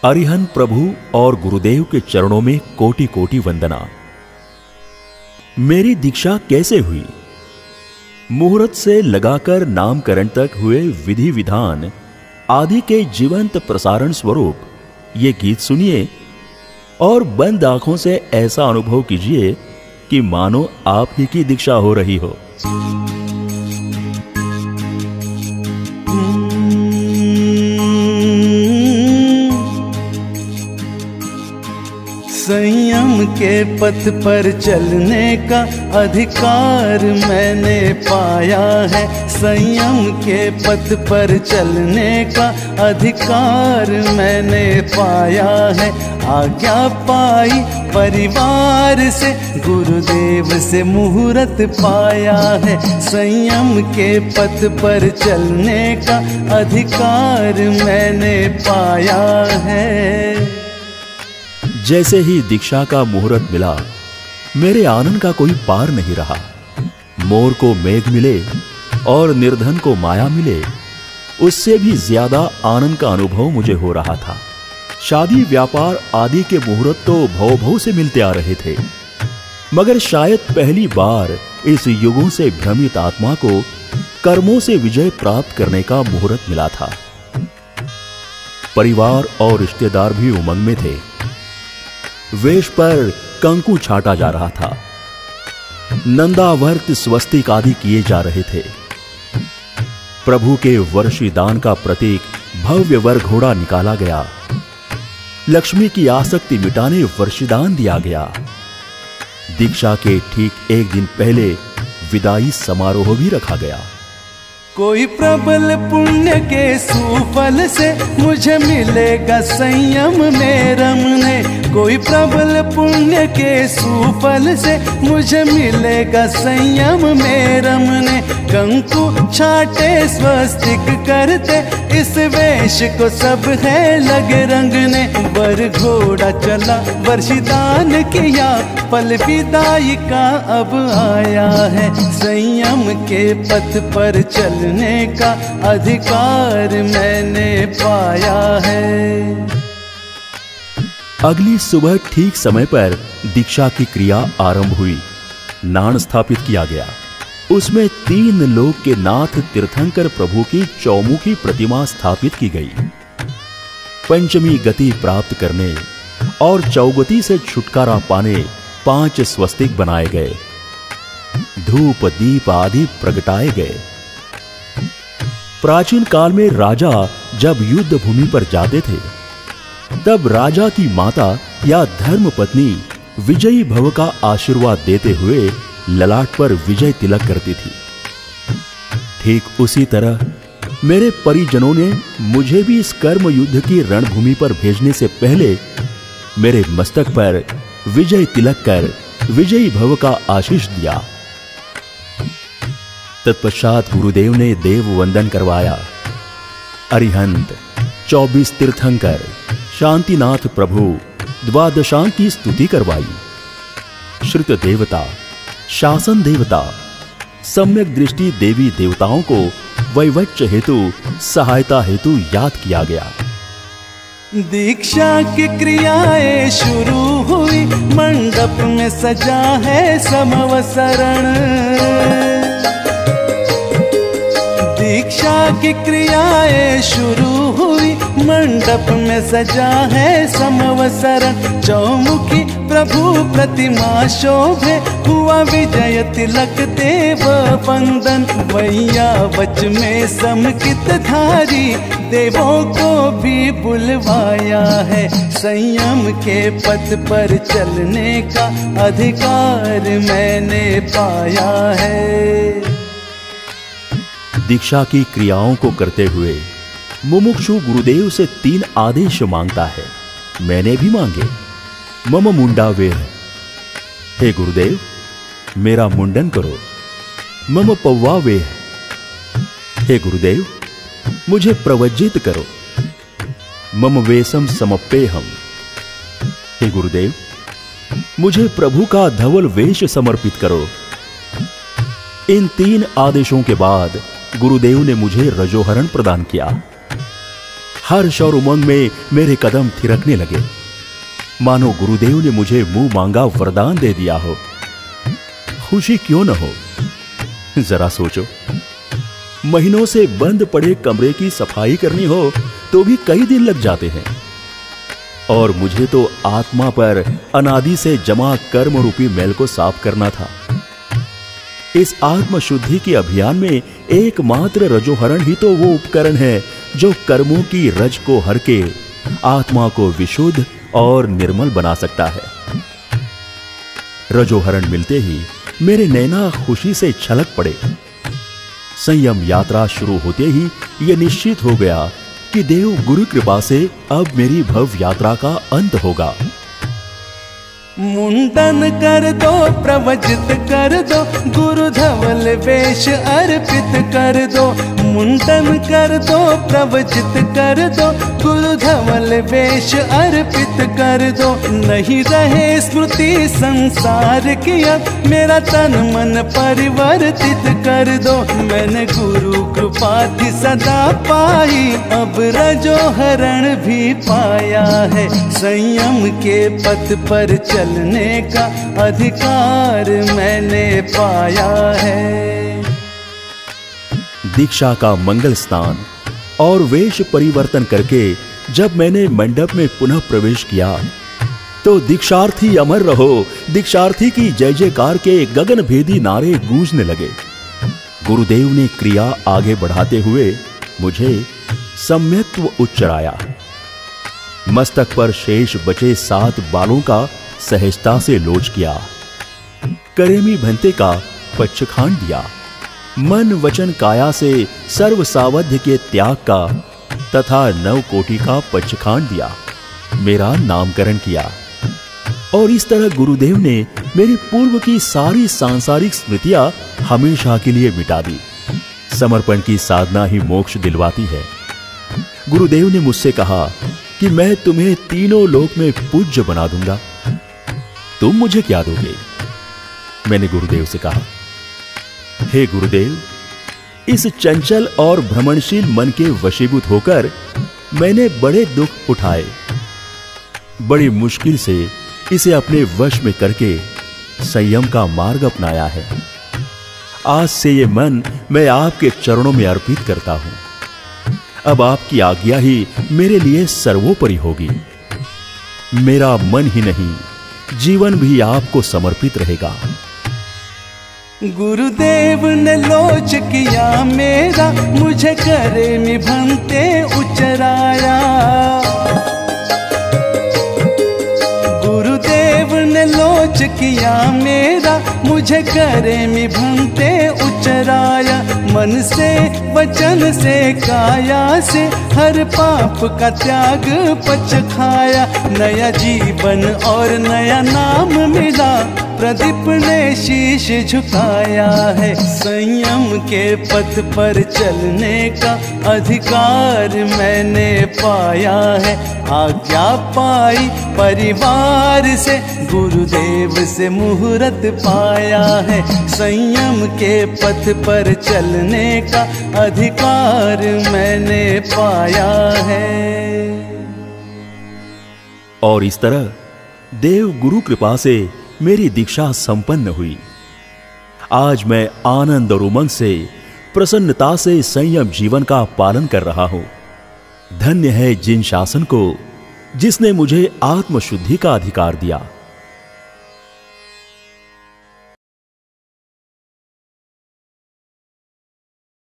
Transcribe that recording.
अरिहंत प्रभु और गुरुदेव के चरणों में कोटि कोटि वंदना। मेरी दीक्षा कैसे हुई? मुहूर्त से लगाकर नामकरण तक हुए विधि विधान आदि के जीवंत प्रसारण स्वरूप ये गीत सुनिए और बंद आंखों से ऐसा अनुभव कीजिए कि मानो आप ही की दीक्षा हो रही हो। संयम के पथ पर चलने का अधिकार मैंने पाया है। संयम के पथ पर चलने का अधिकार मैंने पाया है। आज्ञा पाई परिवार से, गुरुदेव से मुहूर्त पाया है। संयम के पथ पर चलने का अधिकार मैंने पाया है। जैसे ही दीक्षा का मुहूर्त मिला, मेरे आनंद का कोई पार नहीं रहा। मोर को मेघ मिले और निर्धन को माया मिले, उससे भी ज्यादा आनंद का अनुभव मुझे हो रहा था। शादी व्यापार आदि के मुहूर्त तो भव भव से मिलते आ रहे थे, मगर शायद पहली बार इस युगों से भ्रमित आत्मा को कर्मों से विजय प्राप्त करने का मुहूर्त मिला था। परिवार और रिश्तेदार भी उमंग में थे। वेश पर कंकु छाटा जा रहा था। नंदावर्त स्वस्तिक आदि किए जा रहे थे। प्रभु के वर्षीदान का प्रतीक भव्य वर घोड़ा निकाला गया। लक्ष्मी की आसक्ति मिटाने वर्षीदान दिया गया। दीक्षा के ठीक एक दिन पहले विदाई समारोह भी रखा गया। कोई प्रबल पुण्य के सुफल से मुझे मिलेगा संयम में रमने। कोई प्रबल पुण्य के सुफल से मुझे मिलेगा संयम में रमने। कंकु छाटे स्वस्तिक करते, इस वेश को सब है लगे रंगने। वर घोड़ा चला वर्षीदान किया, पल विदाई का अब आया है। संयम के पथ पर चलने का अधिकार मैंने पाया है। अगली सुबह ठीक समय पर दीक्षा की क्रिया आरंभ हुई। नाण स्थापित किया गया। उसमें 3 लोक के नाथ तीर्थंकर प्रभु की चौमुखी प्रतिमा स्थापित की गई। पंचमी गति प्राप्त करने और चौगति से छुटकारा पाने 5 स्वस्तिक बनाए गए। धूप दीप आदि प्रगटाए गए। प्राचीन काल में राजा जब युद्ध भूमि पर जाते थे, तब राजा की माता या धर्म पत्नी विजयी भव का आशीर्वाद देते हुए ललाट पर विजय तिलक करती थी। ठीक उसी तरह मेरे परिजनों ने मुझे भी इस कर्म युद्ध की रणभूमि पर भेजने से पहले मेरे मस्तक पर विजय तिलक कर विजयी भव का आशीष दिया। तत्पश्चात गुरुदेव ने देव वंदन करवाया। अरिहंत, 24 तीर्थंकर, शांतिनाथ प्रभु द्वादशांग की स्तुति करवाई। श्रुत देवता, शासन देवता, सम्यक दृष्टि देवी देवताओं को वैवच्य हेतु सहायता हेतु याद किया गया। दीक्षा की क्रियाएं शुरू हुई। मंडप में सजा है समवसरण। दीक्षा की क्रियाएं शुरू हुई। मंडप में सजा है समवसरण। चौमुखी प्रभु प्रतिमा शोभे, हुआ विजय तिलक देव वंदन। वैया वच में समकित धारी, देवों को भी बुलवाया है। संयम के पथ पर चलने का अधिकार मैंने पाया है। दीक्षा की क्रियाओं को करते हुए मुमुक्षु गुरुदेव से 3 आदेश मांगता है। मैंने भी मांगे। मम मुंडा वेह, हे गुरुदेव मेरा मुंडन करो। मम पौवा वेह, हे गुरुदेव मुझे प्रवज्जित करो। मम वेशम समप्पेहम, हे गुरुदेव मुझे प्रभु का धवल वेश समर्पित करो। इन 3 आदेशों के बाद गुरुदेव ने मुझे रजोहरण प्रदान किया। हर्ष और उमंग में मेरे कदम थिरकने लगे, मानो गुरुदेव ने मुझे मुंह मांगा वरदान दे दिया हो। खुशी क्यों न हो? जरा सोचो, महीनों से बंद पड़े कमरे की सफाई करनी हो तो भी कई दिन लग जाते हैं, और मुझे तो आत्मा पर अनादि से जमा कर्म रूपी मैल को साफ करना था। इस आत्म शुद्धि के अभियान में एकमात्र रजोहरण ही तो वो उपकरण है जो कर्मों की रज को हर के आत्मा को विशुद्ध और निर्मल बना सकता है। रजोहरण मिलते ही मेरे नैना खुशी से छलक पड़े। संयम यात्रा शुरू होते ही यह निश्चित हो गया कि देव गुरु कृपा से अब मेरी भव्य यात्रा का अंत होगा। मुंडन कर दो, प्रवचित कर दो, गुरु धवल वेश अर्पित कर दो। मुंडन कर दो, प्रवचित कर दो, गुरु धवल वेश अर्पित कर दो। नहीं रहे स्मृति संसार की, अब मेरा तन मन परिवर्तित कर दो। मैंने गुरु कृपा थी सदा पाई, अब रजोहरण भी पाया है। संयम के पथ पर चलने का अधिकार मैंने पाया है। दीक्षा का मंगल स्नान और वेश परिवर्तन करके जब मैंने मंडप में पुनः प्रवेश किया तो दीक्षार्थी अमर रहो, दीक्षार्थी की जय जयकार के गगनभेदी नारे गूंजने लगे। गुरुदेव ने क्रिया आगे बढ़ाते हुए मुझे सम्यक्त्व उच्चराया। मस्तक पर शेष बचे 7 बालों का सहजता से लोच किया, करेमी भंते का पच्छखांड दिया, मन वचन काया से सर्व सावध्य के त्याग का तथा 9 कोटि का पच्छखांड दिया, मेरा नामकरण किया। और इस तरह गुरुदेव ने मेरी पूर्व की सारी सांसारिक स्मृतियां हमेशा के लिए मिटा दी। समर्पण की साधना ही मोक्ष दिलवाती है। गुरुदेव ने मुझसे कहा कि मैं तुम्हें तीनों लोक में पूज्य बना दूंगा, तुम मुझे क्या दोगे? मैंने गुरुदेव से कहा, हे गुरुदेव, इस चंचल और भ्रमणशील मन के वशीभूत होकर मैंने बड़े दुख उठाए। बड़ी मुश्किल से इसे अपने वश में करके संयम का मार्ग अपनाया है। आज से ये मन मैं आपके चरणों में अर्पित करता हूं। अब आपकी आज्ञा ही मेरे लिए सर्वोपरि होगी। मेरा मन ही नहीं, जीवन भी आपको समर्पित रहेगा। गुरुदेव ने लोच किया मेरा, मुझे करेमी भंते उचराया। गुरुदेव ने लोच किया मेरा, मुझे करेमी भंते उचराया। मन से वचन से काया से हर पाप का त्याग पचखाया। नया जीवन और नया नाम मिला, प्रदीप ने शीश झुकाया है। संयम के पथ पर चलने का अधिकार मैंने पाया है। आज्ञा पाई परिवार से, गुरुदेव से मुहूर्त पाया है। संयम के पथ पर चलने का अधिकार मैंने पाया है। और इस तरह देव गुरु कृपा से मेरी दीक्षा संपन्न हुई। आज मैं आनंद और उमंग से, प्रसन्नता से संयम जीवन का पालन कर रहा हूं। धन्य है जिन शासन को जिसने मुझे आत्मशुद्धि का अधिकार दिया।